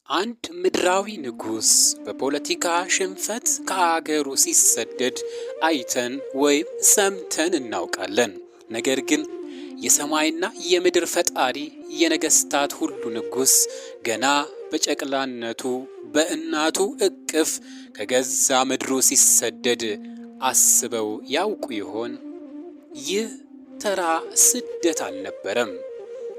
አንድ ምድራዊ ንጉሥ በፖለቲካ ሽንፈት ከአገሩ ሲሰደድ አይተን ወይም ሰምተን እናውቃለን። ነገር ግን የሰማይና የምድር ፈጣሪ የነገሥታት ሁሉ ንጉሥ ገና በጨቅላነቱ በእናቱ እቅፍ ከገዛ ምድሩ ሲሰደድ አስበው ያውቁ ይሆን? ይህ ተራ ስደት አልነበረም።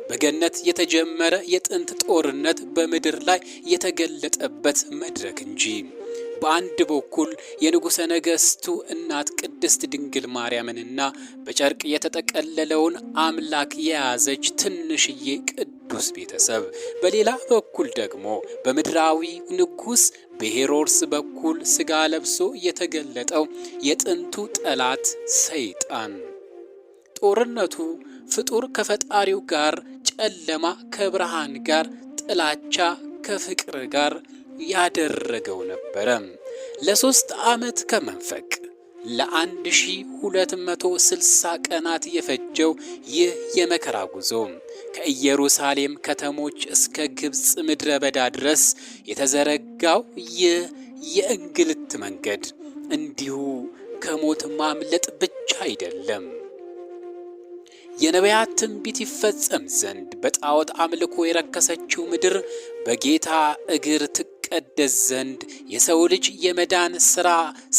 በገነት የተጀመረ የጥንት ጦርነት በምድር ላይ የተገለጠበት መድረክ እንጂ። በአንድ በኩል የንጉሠ ነገሥቱ እናት ቅድስት ድንግል ማርያምንና በጨርቅ የተጠቀለለውን አምላክ የያዘች ትንሽዬ ቅዱስ ቤተሰብ፣ በሌላ በኩል ደግሞ በምድራዊ ንጉሥ በሄሮድስ በኩል ሥጋ ለብሶ የተገለጠው የጥንቱ ጠላት ሰይጣን። ጦርነቱ ፍጡር ከፈጣሪው ጋር፣ ጨለማ ከብርሃን ጋር፣ ጥላቻ ከፍቅር ጋር ያደረገው ነበረ። ለ3 ዓመት ከመንፈቅ ለ1260 ቀናት የፈጀው ይህ የመከራ ጉዞ ከኢየሩሳሌም ከተሞች እስከ ግብፅ ምድረ በዳ ድረስ የተዘረጋው ይህ የእንግልት መንገድ እንዲሁ ከሞት ማምለጥ ብቻ አይደለም። የነቢያት ትንቢት ይፈጸም ዘንድ በጣዖት አምልኮ የረከሰችው ምድር በጌታ እግር ትቀደስ ዘንድ የሰው ልጅ የመዳን ሥራ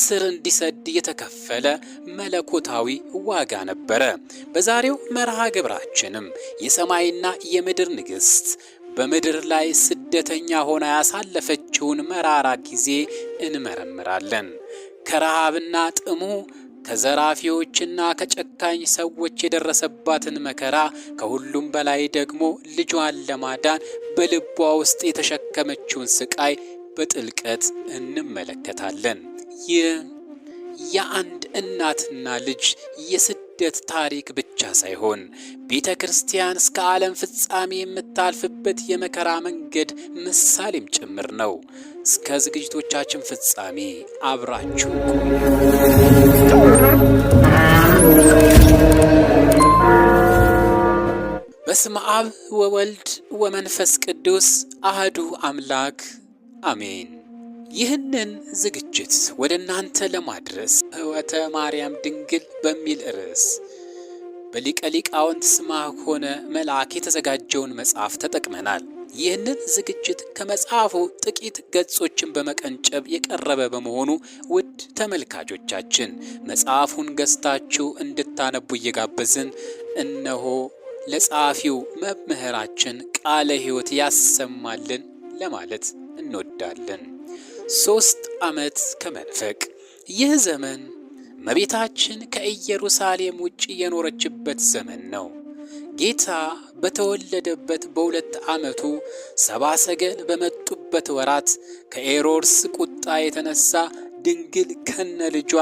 ስር እንዲሰድ የተከፈለ መለኮታዊ ዋጋ ነበረ። በዛሬው መርሃ ግብራችንም የሰማይና የምድር ንግሥት በምድር ላይ ስደተኛ ሆና ያሳለፈችውን መራራ ጊዜ እንመረምራለን። ከረሃብና ጥሙ ከዘራፊዎችና ከጨካኝ ሰዎች የደረሰባትን መከራ፣ ከሁሉም በላይ ደግሞ ልጇን ለማዳን በልቧ ውስጥ የተሸከመችውን ስቃይ በጥልቀት እንመለከታለን። ይህ የአንድ እናትና ልጅ የስደት ታሪክ ብቻ ሳይሆን ቤተ ክርስቲያን እስከ ዓለም ፍጻሜ የምታልፍበት የመከራ መንገድ ምሳሌም ጭምር ነው። እስከ ዝግጅቶቻችን ፍጻሜ አብራችሁ በስመ አብ ወወልድ ወመንፈስ ቅዱስ አህዱ አምላክ አሜን። ይህንን ዝግጅት ወደ እናንተ ለማድረስ ሕይወተ ማርያም ድንግል በሚል ርዕስ በሊቀ ሊቃውንት ስምዐኮነ መልአክ የተዘጋጀውን መጽሐፍ ተጠቅመናል። ይህንን ዝግጅት ከመጽሐፉ ጥቂት ገጾችን በመቀንጨብ የቀረበ በመሆኑ ውድ ተመልካቾቻችን መጽሐፉን ገዝታችሁ እንድታነቡ እየጋበዝን እነሆ ለጸሐፊው መምህራችን ቃለ ሕይወት ያሰማልን ለማለት እንወዳለን። 3 ዓመት ከመንፈቅ። ይህ ዘመን እመቤታችን ከኢየሩሳሌም ውጭ የኖረችበት ዘመን ነው። ጌታ በተወለደበት በ2 ዓመቱ 70 ሰገል በመጡበት ወራት ከሄሮድስ ቁጣ የተነሳ ድንግል ከነ ልጇ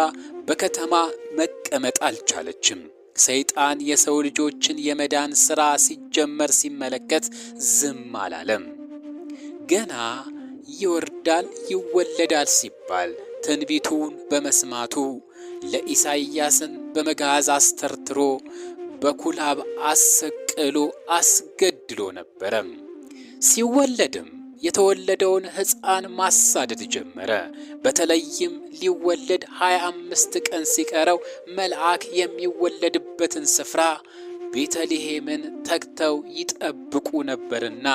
በከተማ መቀመጥ አልቻለችም። ሰይጣን የሰው ልጆችን የመዳን ሥራ ሲጀመር ሲመለከት ዝም አላለም። ገና ይወርዳል ይወለዳል ሲባል ትንቢቱን በመስማቱ ለኢሳይያስን በመጋዝ አስተርትሮ በኩላብ አሰቅሎ አስገድሎ ነበረ። ሲወለድም የተወለደውን ሕፃን ማሳደድ ጀመረ። በተለይም ሊወለድ 25 ቀን ሲቀረው መልአክ የሚወለድበትን ስፍራ ቤተልሔምን ተግተው ይጠብቁ ነበርና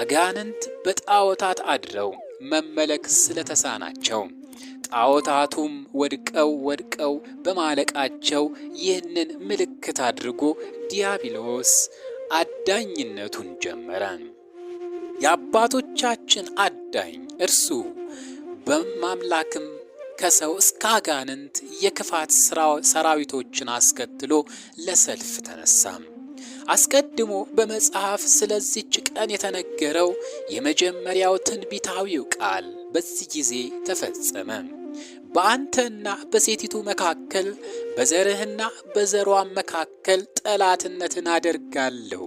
አጋንንት በጣዖታት አድረው መመለክ ስለተሳናቸው ጣዖታቱም ወድቀው በማለቃቸው ይህንን ምልክት አድርጎ ዲያብሎስ አዳኝነቱን ጀመረ። የአባቶቻችን አዳኝ እርሱ በማምላክም ከሰው እስከ አጋንንት የክፋት ሰራዊቶችን አስከትሎ ለሰልፍ ተነሳ። አስቀድሞ በመጽሐፍ ስለዚች ቀን የተነገረው የመጀመሪያው ትንቢታዊው ቃል በዚህ ጊዜ ተፈጸመ። በአንተና በሴቲቱ መካከል በዘርህና በዘሯም መካከል ጠላትነትን አደርጋለሁ።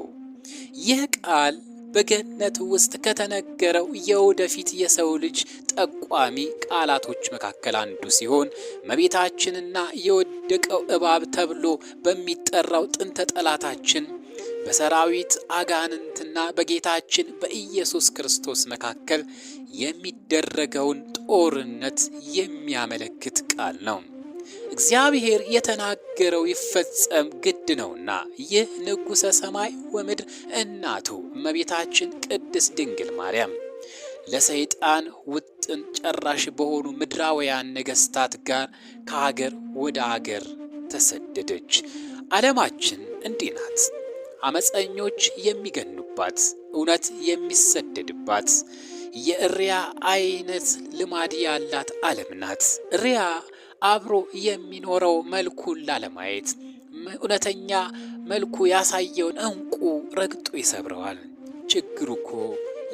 ይህ ቃል በገነት ውስጥ ከተነገረው የወደፊት የሰው ልጅ ጠቋሚ ቃላቶች መካከል አንዱ ሲሆን እመቤታችንና የወደቀው እባብ ተብሎ በሚጠራው ጥንተ ጠላታችን በሰራዊት አጋንንትና በጌታችን በኢየሱስ ክርስቶስ መካከል የሚደረገውን ጦርነት የሚያመለክት ቃል ነው። እግዚአብሔር የተናገረው ይፈጸም ግድ ነውና ይህ ንጉሠ ሰማይ ወምድር እናቱ እመቤታችን ቅድስት ድንግል ማርያም ለሰይጣን ውጥን ጨራሽ በሆኑ ምድራውያን ነገሥታት ጋር ከአገር ወደ አገር ተሰደደች። ዓለማችን እንዲህ ናት። አመፀኞች የሚገኑባት፣ እውነት የሚሰደድባት የእሪያ አይነት ልማድ ያላት ዓለም ናት። እሪያ አብሮ የሚኖረው መልኩን ላለማየት እውነተኛ መልኩ ያሳየውን ዕንቁ ረግጦ ይሰብረዋል። ችግሩ እኮ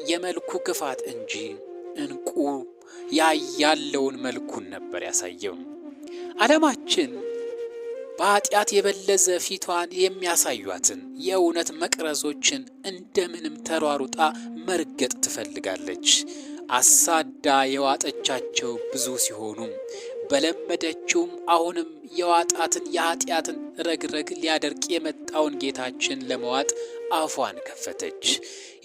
የመልኩ ክፋት እንጂ ዕንቁ ያለውን መልኩን ነበር ያሳየው። ዓለማችን በኃጢአት የበለዘ ፊቷን የሚያሳዩትን የእውነት መቅረዞችን እንደምንም ተሯሩጣ መርገጥ ትፈልጋለች። አሳዳ የዋጠቻቸው ብዙ ሲሆኑ በለመደችውም አሁንም የዋጣትን የኃጢአትን ረግረግ ሊያደርቅ የመጣውን ጌታችን ለመዋጥ አፏን ከፈተች።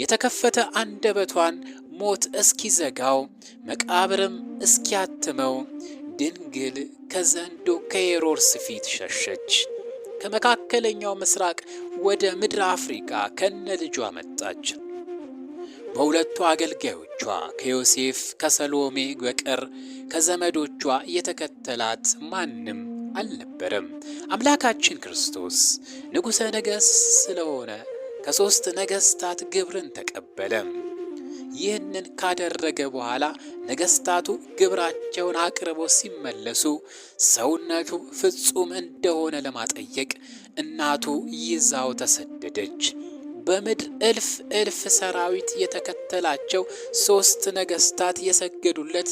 የተከፈተ አንደበቷን ሞት እስኪዘጋው መቃብርም እስኪያትመው ድንግል ከዘንዶ ከሄሮድስ ፊት ሸሸች። ከመካከለኛው ምስራቅ ወደ ምድር አፍሪካ ከነ ልጇ መጣች። በሁለቱ አገልጋዮቿ ከዮሴፍ ከሰሎሜ በቀር ከዘመዶቿ የተከተላት ማንም አልነበረም። አምላካችን ክርስቶስ ንጉሠ ነገሥት ስለሆነ ከሦስት ነገሥታት ግብርን ተቀበለ። ይህንን ካደረገ በኋላ ነገሥታቱ ግብራቸውን አቅርበው ሲመለሱ ሰውነቱ ፍጹም እንደሆነ ለማጠየቅ እናቱ ይዛው ተሰደደች። በምድር እልፍ እልፍ ሰራዊት የተከተላቸው 3 ነገሥታት የሰገዱለት፣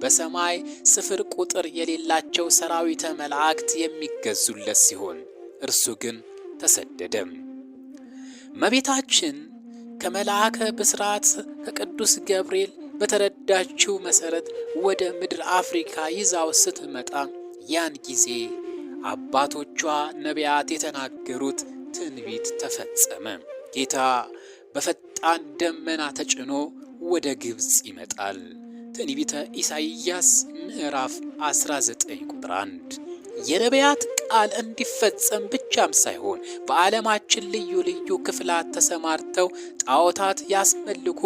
በሰማይ ስፍር ቁጥር የሌላቸው ሰራዊተ መላእክት የሚገዙለት ሲሆን እርሱ ግን ተሰደደ። እመቤታችን ከመልአከ ብስራት ከቅዱስ ገብርኤል በተረዳችው መሰረት ወደ ምድር አፍሪካ ይዛው ስትመጣ ያን ጊዜ አባቶቿ ነቢያት የተናገሩት ትንቢት ተፈጸመ። ጌታ በፈጣን ደመና ተጭኖ ወደ ግብጽ ይመጣል። ትንቢተ ኢሳይያስ ምዕራፍ 19 ቁጥር 1። የነቢያት ቃል እንዲፈጸም ብቻም ሳይሆን በዓለማችን ልዩ ልዩ ክፍላት ተሰማርተው ጣዖታት ያስመልኩ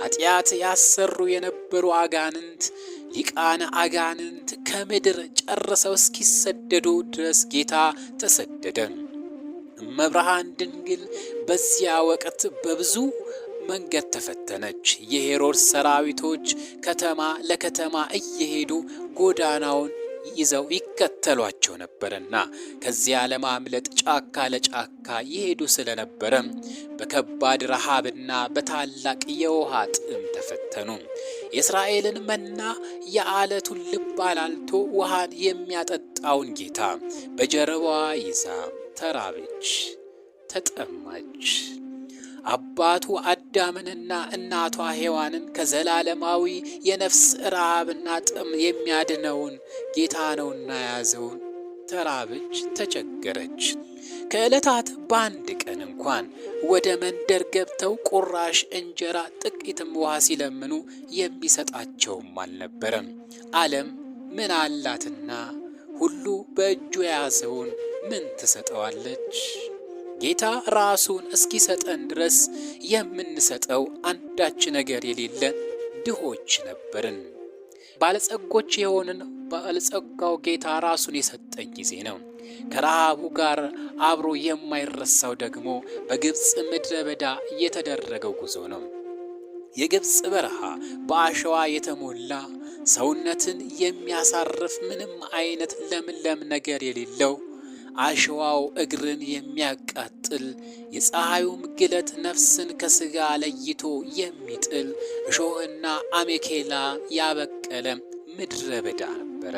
ኃጢአት ያሰሩ የነበሩ አጋንንት ሊቃነ አጋንንት ከምድር ጨርሰው እስኪሰደዱ ድረስ ጌታ ተሰደደ። እመብርሃን ድንግል በዚያ ወቅት በብዙ መንገድ ተፈተነች። የሄሮድስ ሰራዊቶች ከተማ ለከተማ እየሄዱ ጎዳናውን ይዘው ይከተሏቸው ነበርና ከዚያ ለማምለጥ ጫካ ለጫካ ይሄዱ ስለነበረ በከባድ ረሃብና በታላቅ የውሃ ጥም ተፈተኑ። የእስራኤልን መና የዓለቱን ልብ አላልቶ ውሃን የሚያጠጣውን ጌታ በጀርባዋ ይዛ ተራበች፣ ተጠማች። አባቱ አዳምንና እናቷ ሔዋንን ከዘላለማዊ የነፍስ ረሃብና ጥም የሚያድነውን ጌታ ነውና ያዘውን። ተራበች፣ ተቸገረች። ከዕለታት በአንድ ቀን እንኳን ወደ መንደር ገብተው ቁራሽ እንጀራ ጥቂትም ውሃ ሲለምኑ የሚሰጣቸውም አልነበረም። ዓለም ምን አላትና ሁሉ በእጁ የያዘውን ምን ትሰጠዋለች? ጌታ ራሱን እስኪሰጠን ድረስ የምንሰጠው አንዳች ነገር የሌለን ድሆች ነበርን። ባለጸጎች የሆንን ባለጸጋው ጌታ ራሱን የሰጠን ጊዜ ነው። ከረሃቡ ጋር አብሮ የማይረሳው ደግሞ በግብጽ ምድረ በዳ የተደረገው ጉዞ ነው። የግብጽ በረሃ በአሸዋ የተሞላ ሰውነትን የሚያሳርፍ ምንም አይነት ለምለም ነገር የሌለው አሸዋው እግርን የሚያቃጥል የፀሐዩም ግለት ነፍስን ከስጋ ለይቶ የሚጥል እሾህና አሜኬላ ያበቀለ ምድረ በዳ ነበረ።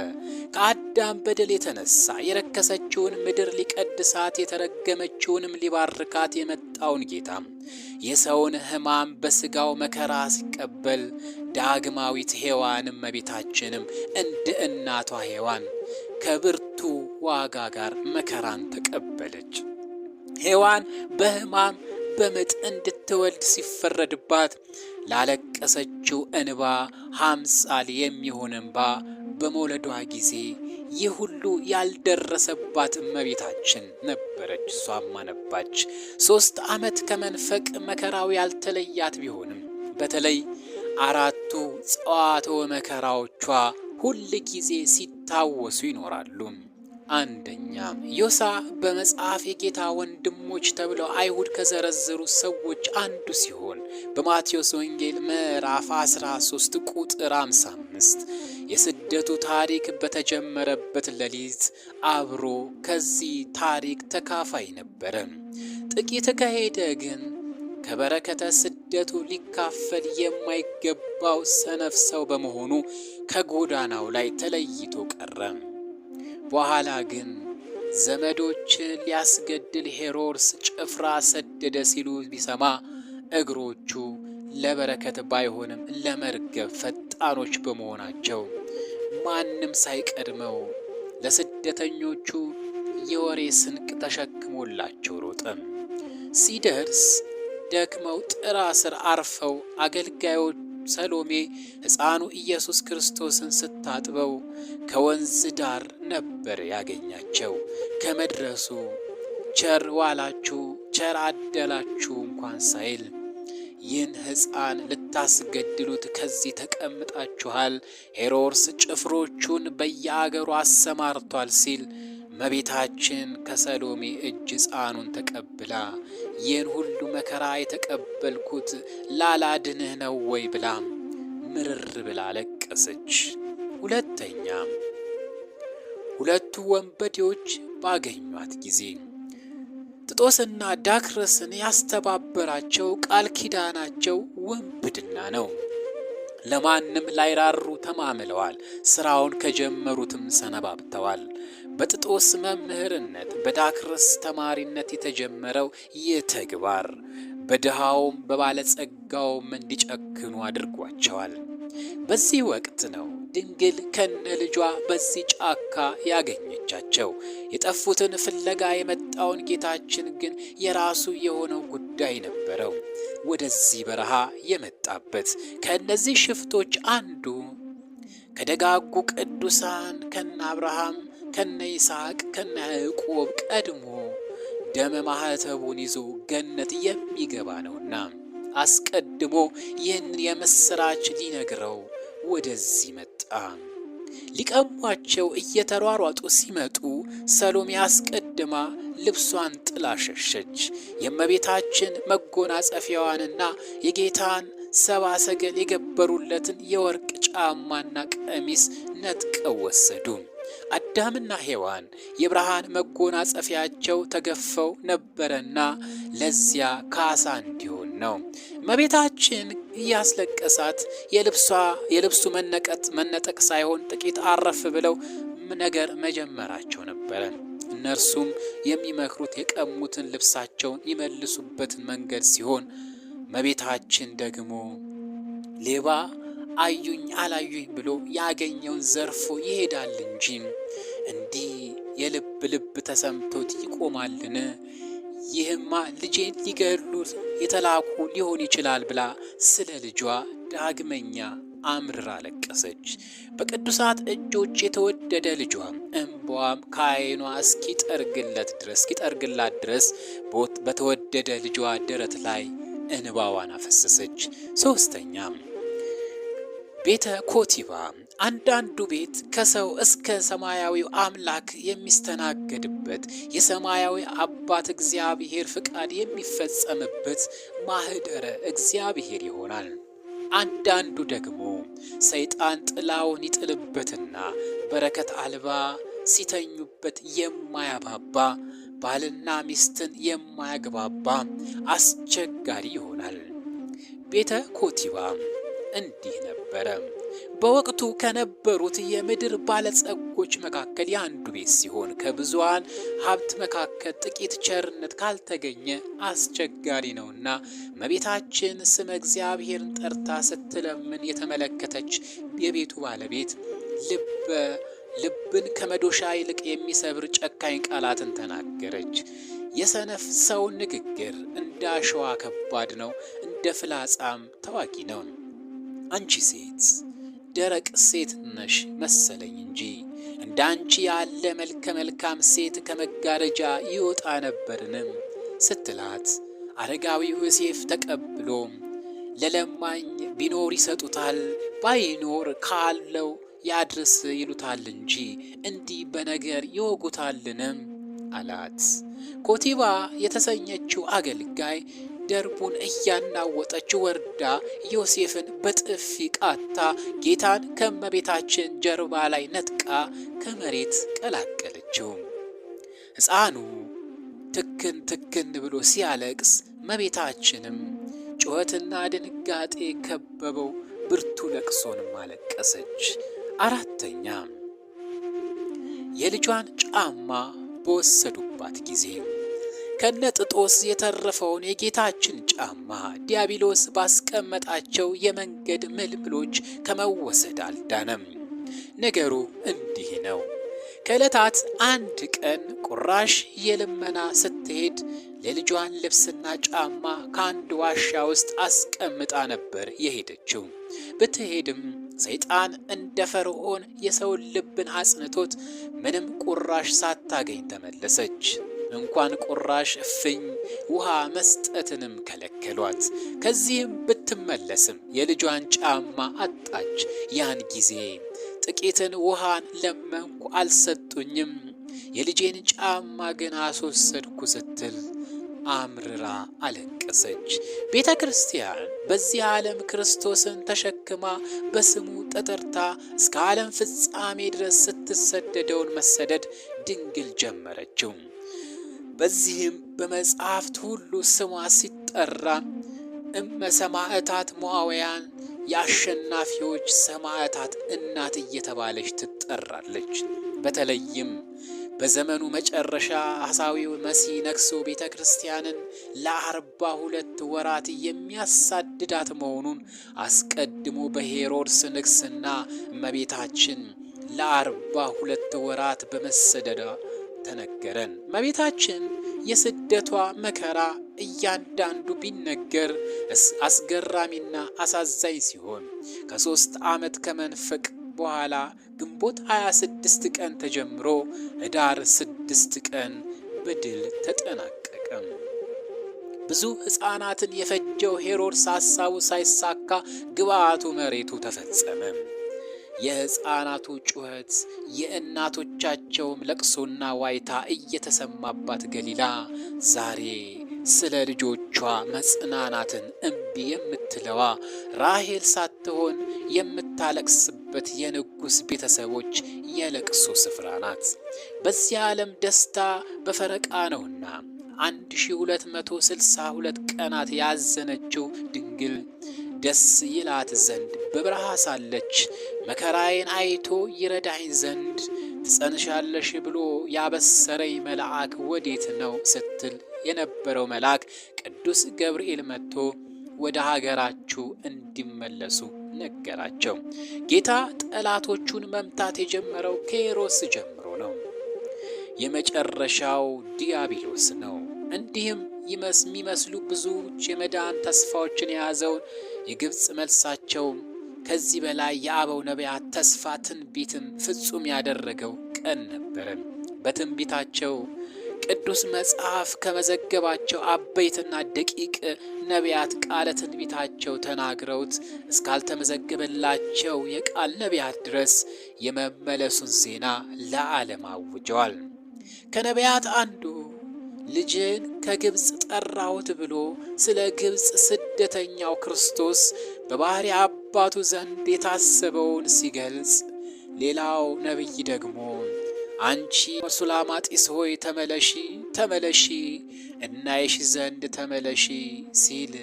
ከአዳም በደል የተነሳ የረከሰችውን ምድር ሊቀድሳት የተረገመችውንም ሊባርካት የመጣውን ጌታ የሰውን ሕማም በስጋው መከራ ሲቀበል ዳግማዊት ሔዋንም እመቤታችንም እንደ እናቷ ሔዋን ከብርቱ ዋጋ ጋር መከራን ተቀበለች። ሔዋን በሕማም በምጥ እንድትወልድ ሲፈረድባት ላለቀሰችው እንባ አምሳል የሚሆን እንባ በመውለዷ ጊዜ ይህ ሁሉ ያልደረሰባት እመቤታችን ነበረች። እሷም አነባች። 3 ዓመት ከመንፈቅ መከራው ያልተለያት ቢሆንም በተለይ 4ቱ ጸዋትወ መከራዎቿ ሁል ጊዜ ሲታወሱ ይኖራሉ። አንደኛ፣ ዮሳ በመጽሐፍ የጌታ ወንድሞች ተብለው አይሁድ ከዘረዘሩ ሰዎች አንዱ ሲሆን በማቴዎስ ወንጌል ምዕራፍ 13 ቁጥር 55 የስደቱ ታሪክ በተጀመረበት ሌሊት አብሮ ከዚህ ታሪክ ተካፋይ ነበረ። ጥቂት ከሄደ ግን ከበረከተ ስደቱ ሊካፈል የማይገባው ሰነፍ ሰው በመሆኑ ከጎዳናው ላይ ተለይቶ ቀረ። በኋላ ግን ዘመዶችን ሊያስገድል ሄሮድስ ጭፍራ ሰደደ ሲሉ ቢሰማ እግሮቹ ለበረከት ባይሆንም ለመርገብ ፈጣኖች በመሆናቸው ማንም ሳይቀድመው ለስደተኞቹ የወሬ ስንቅ ተሸክሞላቸው ሮጠ። ሲደርስ ደክመው ጥራ ስር አርፈው አገልጋዮች ሰሎሜ ሕፃኑ ኢየሱስ ክርስቶስን ስታጥበው ከወንዝ ዳር ነበር ያገኛቸው። ከመድረሱ ቸር ዋላችሁ ቸር አደላችሁ እንኳን ሳይል ይህን ሕፃን ልታስገድሉት ከዚህ ተቀምጣችኋል፣ ሄሮድስ ጭፍሮቹን በየአገሩ አሰማርቷል ሲል እመቤታችን ከሰሎሜ እጅ ሕፃኑን ተቀብላ ይህን ሁሉ መከራ የተቀበልኩት ላላድንህ ነው ወይ ብላ ምርር ብላ ለቀሰች። ሁለተኛ፣ ሁለቱ ወንበዴዎች ባገኟት ጊዜ ጥጦስና ዳክረስን ያስተባበራቸው ቃል ኪዳናቸው ውንብድና ነው። ለማንም ላይራሩ ተማምለዋል። ስራውን ከጀመሩትም ሰነባብተዋል። በጥጦስ መምህርነት በዳክረስ ተማሪነት የተጀመረው ይህ ተግባር በድሃውም በባለጸጋውም እንዲጨክኑ አድርጓቸዋል። በዚህ ወቅት ነው ድንግል ከነ ልጇ በዚህ ጫካ ያገኘቻቸው። የጠፉትን ፍለጋ የመጣውን ጌታችን ግን የራሱ የሆነው ጉዳይ ነበረው። ወደዚህ በረሃ የመጣበት ከእነዚህ ሽፍቶች አንዱ ከደጋጉ ቅዱሳን ከነ አብርሃም ከነ ይስሐቅ ከነ ያዕቆብ ቀድሞ ደመ ማኅተቡን ይዞ ገነት የሚገባ ነውና አስቀድሞ ይህን የምስራች ሊነግረው ወደዚህ መጣ። ሊቀሟቸው እየተሯሯጡ ሲመጡ ሰሎሜ አስቀድማ ልብሷን ጥላ ሸሸች። የእመቤታችን መጎናጸፊያዋንና የጌታን ሰብአ ሰገል የገበሩለትን የወርቅ ጫማና ቀሚስ ነጥቀው ወሰዱ። አዳምና ሔዋን የብርሃን መጎናጸፊያቸው ተገፈው ነበረና ለዚያ ካሳ እንዲሆን ነው። እመቤታችን እያስለቀሳት የልብሱ መነጠቅ ሳይሆን ጥቂት አረፍ ብለው ነገር መጀመራቸው ነበረ። እነርሱም የሚመክሩት የቀሙትን ልብሳቸውን ይመልሱበትን መንገድ ሲሆን እመቤታችን ደግሞ ሌባ አዩኝ አላዩኝ ብሎ ያገኘውን ዘርፎ ይሄዳል እንጂ እንዲህ የልብ ልብ ተሰምቶት ይቆማልን? ይህማ ልጄን ሊገሉት የተላኩ ሊሆን ይችላል ብላ ስለ ልጇ ዳግመኛ አምርራ ለቀሰች። በቅዱሳት እጆች የተወደደ ልጇም እንባዋም ከዓይኗ እስኪጠርግላት ድረስ በተወደደ ልጇ ደረት ላይ እንባዋን አፈሰሰች። ሶስተኛም ቤተ ኮቲባ አንዳንዱ ቤት ከሰው እስከ ሰማያዊው አምላክ የሚስተናገድበት የሰማያዊ አባት እግዚአብሔር ፍቃድ የሚፈጸምበት ማህደረ እግዚአብሔር ይሆናል። አንዳንዱ ደግሞ ሰይጣን ጥላውን ይጥልበትና በረከት አልባ ሲተኙበት የማያባባ ባልና ሚስትን የማያግባባ አስቸጋሪ ይሆናል። ቤተ ኮቲባ እንዲህ ነበረ። በወቅቱ ከነበሩት የምድር ባለጸጎች መካከል የአንዱ ቤት ሲሆን ከብዙሃን ሀብት መካከል ጥቂት ቸርነት ካልተገኘ አስቸጋሪ ነውና እመቤታችን ስመ እግዚአብሔርን ጠርታ ስትለምን የተመለከተች የቤቱ ባለቤት ልብን ከመዶሻ ይልቅ የሚሰብር ጨካኝ ቃላትን ተናገረች። የሰነፍ ሰው ንግግር እንደ አሸዋ ከባድ ነው፣ እንደ ፍላጻም ተዋጊ ነው። አንቺ ሴት ደረቅ ሴት ነሽ መሰለኝ እንጂ እንደ አንቺ ያለ መልከ መልካም ሴት ከመጋረጃ ይወጣ ነበርንም ስትላት፣ አረጋዊው ዮሴፍ ተቀብሎ ለለማኝ ቢኖር ይሰጡታል፣ ባይኖር ካለው ያድርስ ይሉታል እንጂ እንዲህ በነገር ይወጉታልንም አላት። ኮቲባ የተሰኘችው አገልጋይ ደርቡን እያናወጠች ወርዳ ዮሴፍን በጥፊ ቃታ ጌታን ከእመቤታችን ጀርባ ላይ ነጥቃ ከመሬት ቀላቀለችው። ሕፃኑ ትክን ትክን ብሎ ሲያለቅስ እመቤታችንም ጩኸትና ድንጋጤ ከበበው፣ ብርቱ ለቅሶንም አለቀሰች። አራተኛ የልጇን ጫማ በወሰዱባት ጊዜ ከነጥጦስ የተረፈውን የጌታችን ጫማ ዲያብሎስ ባስቀመጣቸው የመንገድ ምልምሎች ከመወሰድ አልዳነም። ነገሩ እንዲህ ነው። ከዕለታት አንድ ቀን ቁራሽ የልመና ስትሄድ የልጇን ልብስና ጫማ ከአንድ ዋሻ ውስጥ አስቀምጣ ነበር የሄደችው። ብትሄድም ሰይጣን እንደ ፈርዖን የሰውን ልብን አጽንቶት ምንም ቁራሽ ሳታገኝ ተመለሰች። እንኳን ቁራሽ እፍኝ ውሃ መስጠትንም ከለከሏት። ከዚህም ብትመለስም የልጇን ጫማ አጣች። ያን ጊዜ ጥቂትን ውሃን ለመንኩ አልሰጡኝም፣ የልጄን ጫማ ግን አስወሰድኩ ስትል አምርራ አለቀሰች። ቤተ ክርስቲያን በዚህ ዓለም ክርስቶስን ተሸክማ በስሙ ተጠርታ እስከ ዓለም ፍጻሜ ድረስ ስትሰደደውን መሰደድ ድንግል ጀመረችው። በዚህም በመጽሐፍት ሁሉ ስሟ ሲጠራ እመ ሰማዕታት ሞዓውያን የአሸናፊዎች ሰማዕታት እናት እየተባለች ትጠራለች። በተለይም በዘመኑ መጨረሻ ሐሳዊው መሲህ ነግሶ ቤተ ክርስቲያንን ለ42 ወራት የሚያሳድዳት መሆኑን አስቀድሞ በሄሮድስ ንግስና እመቤታችን ለ42 ወራት በመሰደዷ ተነገረን። እመቤታችን የስደቷ መከራ እያንዳንዱ ቢነገር አስገራሚና አሳዛኝ ሲሆን ከ3 ዓመት ከመንፈቅ በኋላ ግንቦት 26 ቀን ተጀምሮ ኅዳር 6 ቀን በድል ተጠናቀቀ። ብዙ ሕፃናትን የፈጀው ሄሮድስ ሐሳቡ ሳይሳካ ግብዓቱ መሬቱ ተፈጸመ። የሕፃናቱ ጩኸት የእናቶቻቸውም ለቅሶና ዋይታ እየተሰማባት ገሊላ ዛሬ ስለ ልጆቿ መጽናናትን እምቢ የምትለዋ ራሔል ሳትሆን የምታለቅስበት የንጉሥ ቤተሰቦች የለቅሶ ስፍራ ናት። በዚህ ዓለም ደስታ በፈረቃ ነውና 1262 ቀናት ያዘነችው ድንግል ደስ ይላት ዘንድ በበረሃ ሳለች መከራዬን አይቶ ይረዳኝ ዘንድ ትጸንሻለሽ ብሎ ያበሰረኝ መልአክ ወዴት ነው ስትል የነበረው መልአክ ቅዱስ ገብርኤል መጥቶ ወደ ሀገራችሁ እንዲመለሱ ነገራቸው። ጌታ ጠላቶቹን መምታት የጀመረው ከሄሮድስ ጀምሮ ነው። የመጨረሻው ዲያብሎስ ነው። እንዲህም የሚመስሉ ብዙ የመዳን ተስፋዎችን የያዘውን የግብፅ መልሳቸው ከዚህ በላይ የአበው ነቢያት ተስፋ ትንቢትም ፍጹም ያደረገው ቀን ነበረ። በትንቢታቸው ቅዱስ መጽሐፍ ከመዘገባቸው አበይትና ደቂቅ ነቢያት ቃለ ትንቢታቸው ተናግረውት እስካልተመዘገበላቸው የቃል ነቢያት ድረስ የመመለሱን ዜና ለዓለም አውጀዋል። ከነቢያት አንዱ ልጅን ከግብፅ ጠራሁት ብሎ ስለ ግብፅ ስደተኛው ክርስቶስ በባሕሪ አባቱ ዘንድ የታሰበውን ሲገልጽ፣ ሌላው ነቢይ ደግሞ አንቺ ሱላማጢስ ሆይ ተመለሺ ተመለሺ እናይሽ ዘንድ ተመለሺ ሲል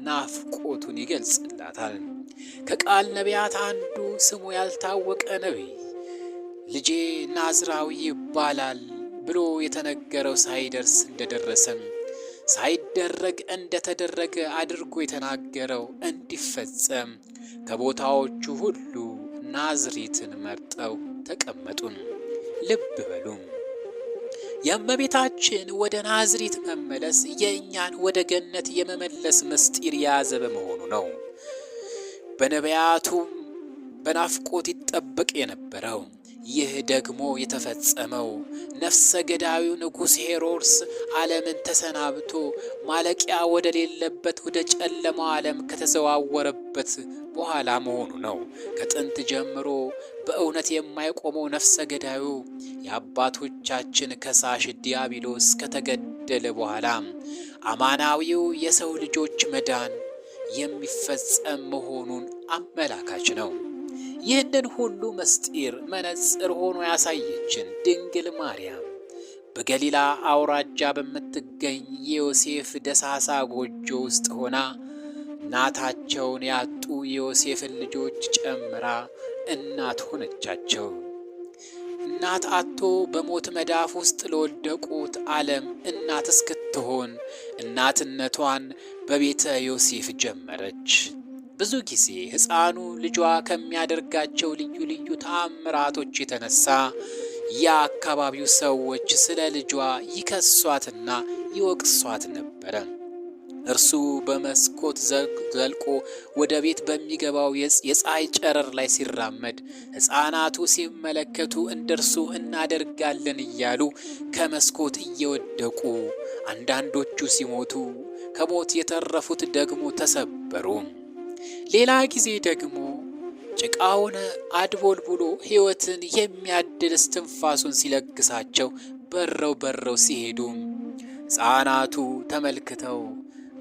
ናፍቆቱን ይገልጽላታል። ከቃል ነቢያት አንዱ ስሙ ያልታወቀ ነቢይ ልጄ ናዝራዊ ይባላል ብሎ የተነገረው ሳይደርስ እንደደረሰም ሳይደረግ እንደተደረገ አድርጎ የተናገረው እንዲፈጸም ከቦታዎቹ ሁሉ ናዝሬትን መርጠው ተቀመጡን። ልብ በሉ የእመቤታችን ወደ ናዝሬት መመለስ የእኛን ወደ ገነት የመመለስ ምስጢር የያዘ በመሆኑ ነው። በነቢያቱም በናፍቆት ይጠበቅ የነበረው ይህ ደግሞ የተፈጸመው ነፍሰ ገዳዩ ንጉሥ ሄሮድስ ዓለምን ተሰናብቶ ማለቂያ ወደ ሌለበት ወደ ጨለማው ዓለም ከተዘዋወረበት በኋላ መሆኑ ነው። ከጥንት ጀምሮ በእውነት የማይቆመው ነፍሰ ገዳዩ የአባቶቻችን ከሳሽ ዲያብሎስ ከተገደለ በኋላ አማናዊው የሰው ልጆች መዳን የሚፈጸም መሆኑን አመላካች ነው። ይህንን ሁሉ ምስጢር መነጽር ሆኖ ያሳየችን ድንግል ማርያም በገሊላ አውራጃ በምትገኝ የዮሴፍ ደሳሳ ጎጆ ውስጥ ሆና እናታቸውን ያጡ የዮሴፍን ልጆች ጨምራ እናት ሆነቻቸው። እናት አጥቶ በሞት መዳፍ ውስጥ ለወደቁት ዓለም እናት እስክትሆን እናትነቷን በቤተ ዮሴፍ ጀመረች። ብዙ ጊዜ ሕፃኑ ልጇ ከሚያደርጋቸው ልዩ ልዩ ተአምራቶች የተነሳ የአካባቢው ሰዎች ስለ ልጇ ይከሷትና ይወቅሷት ነበረ። እርሱ በመስኮት ዘልቆ ወደ ቤት በሚገባው የፀሐይ ጨረር ላይ ሲራመድ ሕፃናቱ ሲመለከቱ እንደርሱ እናደርጋለን እያሉ ከመስኮት እየወደቁ አንዳንዶቹ ሲሞቱ፣ ከሞት የተረፉት ደግሞ ተሰበሩ። ሌላ ጊዜ ደግሞ ጭቃውን አድቦልቡሎ ሕይወትን የሚያድል እስትንፋሱን ሲለግሳቸው በረው ሲሄዱ ሕፃናቱ ተመልክተው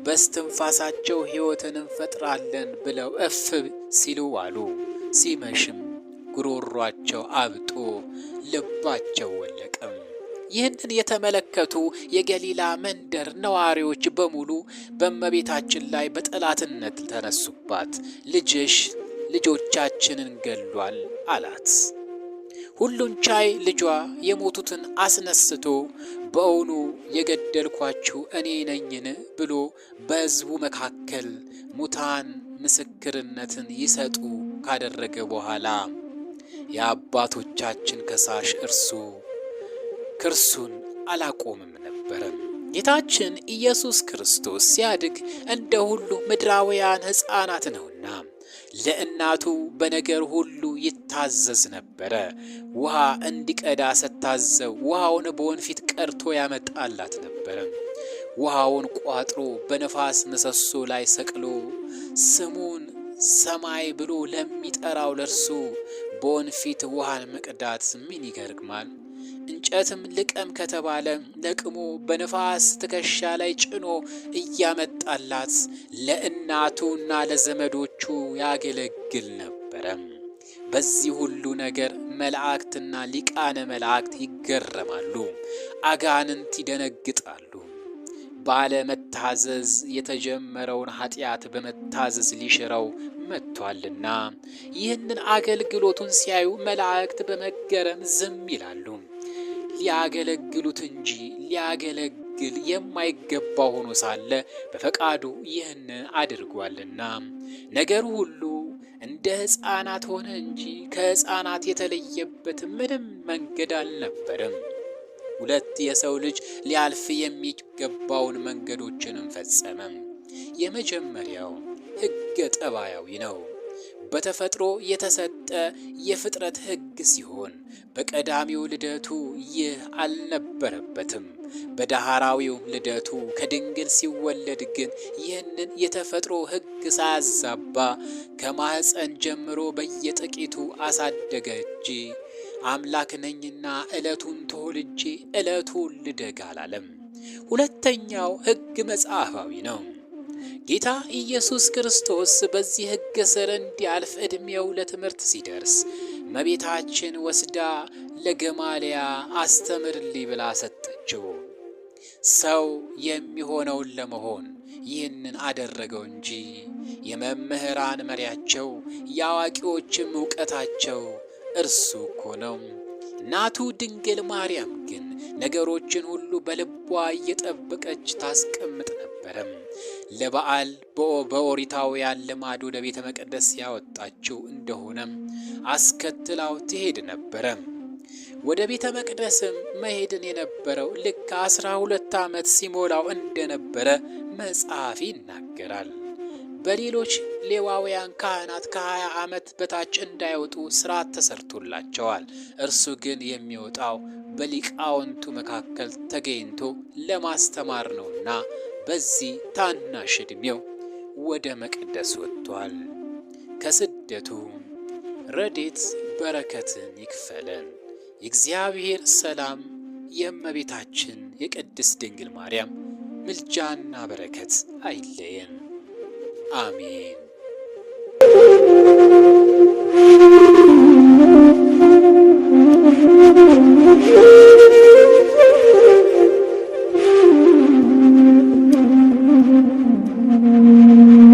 በስትንፋሳቸው ሕይወትን እንፈጥራለን ብለው እፍ ሲሉ ዋሉ። ሲመሽም ጉሮሯቸው አብጦ ልባቸው ወለቀም። ይህንን የተመለከቱ የገሊላ መንደር ነዋሪዎች በሙሉ በእመቤታችን ላይ በጠላትነት ተነሱባት። ልጅሽ ልጆቻችንን ገሏል አላት። ሁሉን ቻይ ልጇ የሞቱትን አስነስቶ በእውኑ የገደልኳችሁ እኔ ነኝን ብሎ በሕዝቡ መካከል ሙታን ምስክርነትን ይሰጡ ካደረገ በኋላ የአባቶቻችን ከሳሽ እርሱ ክርስቶስን አላቆምም ነበረ። ጌታችን ኢየሱስ ክርስቶስ ሲያድግ እንደ ሁሉ ምድራውያን ሕፃናት ነውና ለእናቱ በነገር ሁሉ ይታዘዝ ነበረ። ውሃ እንዲቀዳ ስታዘው ውሃውን በወንፊት ቀድቶ ያመጣላት ነበረ። ውሃውን ቋጥሮ በነፋስ ምሰሶ ላይ ሰቅሎ ስሙን ሰማይ ብሎ ለሚጠራው ለርሱ በወንፊት ውሃን መቅዳት ምን ይገርማል? እንጨትም ልቀም ከተባለ ለቅሞ በነፋስ ትከሻ ላይ ጭኖ እያመጣላት ለእናቱና ለዘመዶቹ ያገለግል ነበረ። በዚህ ሁሉ ነገር መላእክትና ሊቃነ መላእክት ይገረማሉ፣ አጋንንት ይደነግጣሉ። ባለመታዘዝ የተጀመረውን ኃጢአት በመታዘዝ ሊሽረው መጥቷልና ይህንን አገልግሎቱን ሲያዩ መላእክት በመገረም ዝም ይላሉ። ሊያገለግሉት እንጂ ሊያገለግል የማይገባው ሆኖ ሳለ በፈቃዱ ይህንን አድርጓልና ነገሩ ሁሉ እንደ ሕፃናት ሆነ እንጂ ከሕፃናት የተለየበት ምንም መንገድ አልነበረም። ሁለት የሰው ልጅ ሊያልፍ የሚገባውን መንገዶችንም ፈጸመ። የመጀመሪያው ሕገ ጠባያዊ ነው። በተፈጥሮ የተሰጠ የፍጥረት ሕግ ሲሆን በቀዳሚው ልደቱ ይህ አልነበረበትም። በዳህራዊው ልደቱ ከድንግል ሲወለድ ግን ይህንን የተፈጥሮ ሕግ ሳያዛባ ከማኅፀን ጀምሮ በየጥቂቱ አሳደገ እንጂ አምላክ ነኝና ዕለቱን ተወልጄ ዕለቱን ልደግ አላለም። ሁለተኛው ሕግ መጽሐፋዊ ነው። ጌታ ኢየሱስ ክርስቶስ በዚህ ሕግ ስር እንዲያልፍ ዕድሜው ለትምህርት ሲደርስ እመቤታችን ወስዳ ለገማልያ አስተምርልኝ ብላ ሰጠችው። ሰው የሚሆነውን ለመሆን ይህንን አደረገው እንጂ የመምህራን መሪያቸው የአዋቂዎችም ዕውቀታቸው እርሱ እኮ ነው። እናቱ ድንግል ማርያም ግን ነገሮችን ሁሉ በልቧ እየጠበቀች ታስቀምጥ ነበረም። ለበዓል በኦሪታውያን ልማድ ወደ ቤተ መቅደስ ያወጣችው እንደሆነም አስከትላው ትሄድ ነበረ። ወደ ቤተ መቅደስም መሄድን የነበረው ልክ 12 ዓመት ሲሞላው እንደነበረ መጽሐፍ ይናገራል። በሌሎች ሌዋውያን ካህናት ከ20 ዓመት በታች እንዳይወጡ ሥርዓት ተሰርቶላቸዋል። እርሱ ግን የሚወጣው በሊቃውንቱ መካከል ተገኝቶ ለማስተማር ነውና በዚህ ታናሽ ዕድሜው ወደ መቅደስ ወጥቷል። ከስደቱ ረድኤት በረከትን ይክፈለን። የእግዚአብሔር ሰላም፣ የእመቤታችን የቅድስት ድንግል ማርያም ምልጃና በረከት አይለየን። አሜን።